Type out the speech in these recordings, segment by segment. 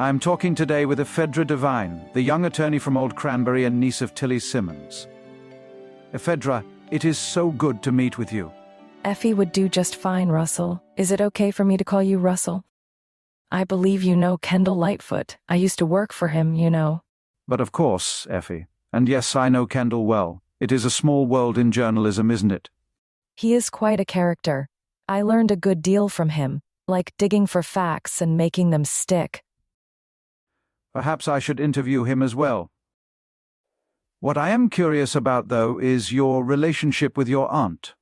I'm talking today with Ephedra Devine, the young attorney from Old Cranberry and niece of Tilly Simmons. Ephedra, it is so good to meet with you. Effie would do just fine, Russell. Is it okay for me to call you Russell? I believe you know Kendall Lightfoot. I used to work for him, you know. But of course, Effie. And yes, I know Kendall well. It is a small world in journalism, isn't it? He is quite a character. I learned a good deal from him, like digging for facts and making them stick. Perhaps I should interview him as well. What I am curious about, though, is your relationship with your aunt.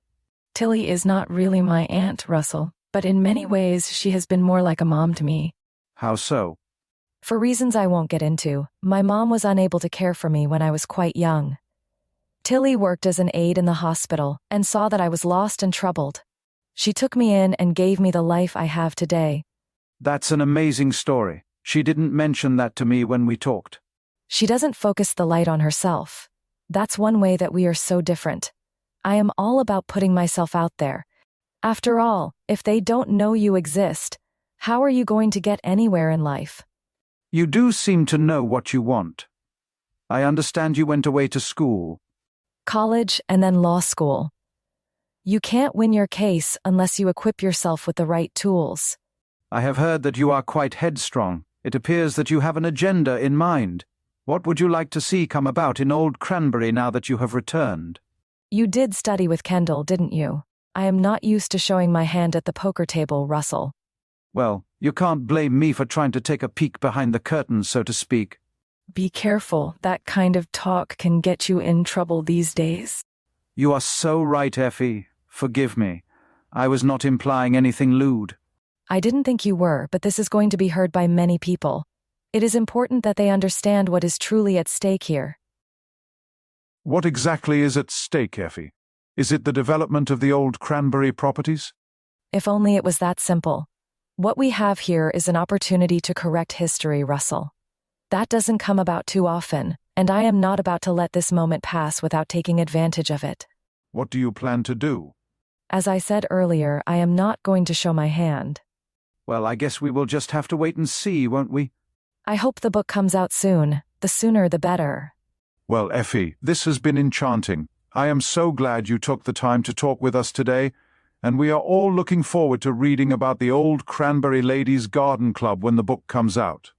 Tilly is not really my aunt, Russell, but in many ways she has been more like a mom to me. How so? For reasons I won't get into, my mom was unable to care for me when I was quite young. Tilly worked as an aide in the hospital and saw that I was lost and troubled. She took me in and gave me the life I have today. That's an amazing story. She didn't mention that to me when we talked. She doesn't focus the light on herself. That's one way that we are so different. I am all about putting myself out there. After all, if they don't know you exist, how are you going to get anywhere in life? You do seem to know what you want. I understand you went away to school. College and then law school. You can't win your case unless you equip yourself with the right tools. I have heard that you are quite headstrong. It appears that you have an agenda in mind. What would you like to see come about in Old Cranberry now that you have returned? You did study with Kendall, didn't you? I am not used to showing my hand at the poker table, Russell. Well, you can't blame me for trying to take a peek behind the curtains, so to speak. Be careful. That kind of talk can get you in trouble these days. You are so right, Effie. Forgive me. I was not implying anything lewd. I didn't think you were, but this is going to be heard by many people. It is important that they understand what is truly at stake here. What exactly is at stake, Effie? Is it the development of the Old Cranberry properties? If only it was that simple. What we have here is an opportunity to correct history, Russell. That doesn't come about too often, and I am not about to let this moment pass without taking advantage of it. What do you plan to do? As I said earlier, I am not going to show my hand. Well, I guess we will just have to wait and see, won't we? I hope the book comes out soon. The sooner the better. Well, Effie, this has been enchanting. I am so glad you took the time to talk with us today, and we are all looking forward to reading about the Old Cranberry Ladies' Garden Club when the book comes out.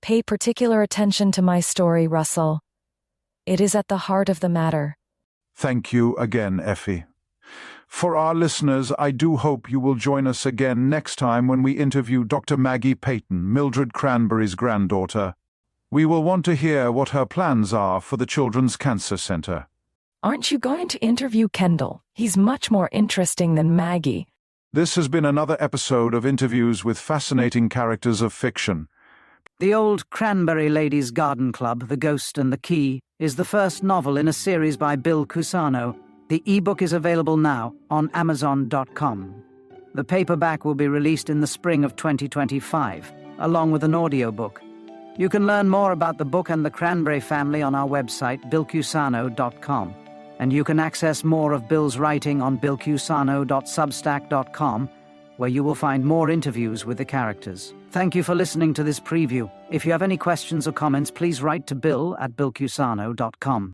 Pay particular attention to my story, Russell. It is at the heart of the matter. Thank you again, Effie. For our listeners, I do hope you will join us again next time when we interview Dr. Maggie Peyton, Mildred Cranberry's granddaughter. We will want to hear what her plans are for the Children's Cancer Center. Aren't you going to interview Kendall? He's much more interesting than Maggie. This has been another episode of interviews with fascinating characters of fiction. The Old Cranberry Ladies' Garden Club, The Ghost and the Key, is the first novel in a series by Bill Cusano. The e-book is available now on Amazon.com. The paperback will be released in the spring of 2025, along with an audiobook. You can learn more about the book and the Cranberry family on our website, billcusano.com. And you can access more of Bill's writing on billcusano.substack.com, where you will find more interviews with the characters. Thank you for listening to this preview. If you have any questions or comments, please write to bill@billcusano.com.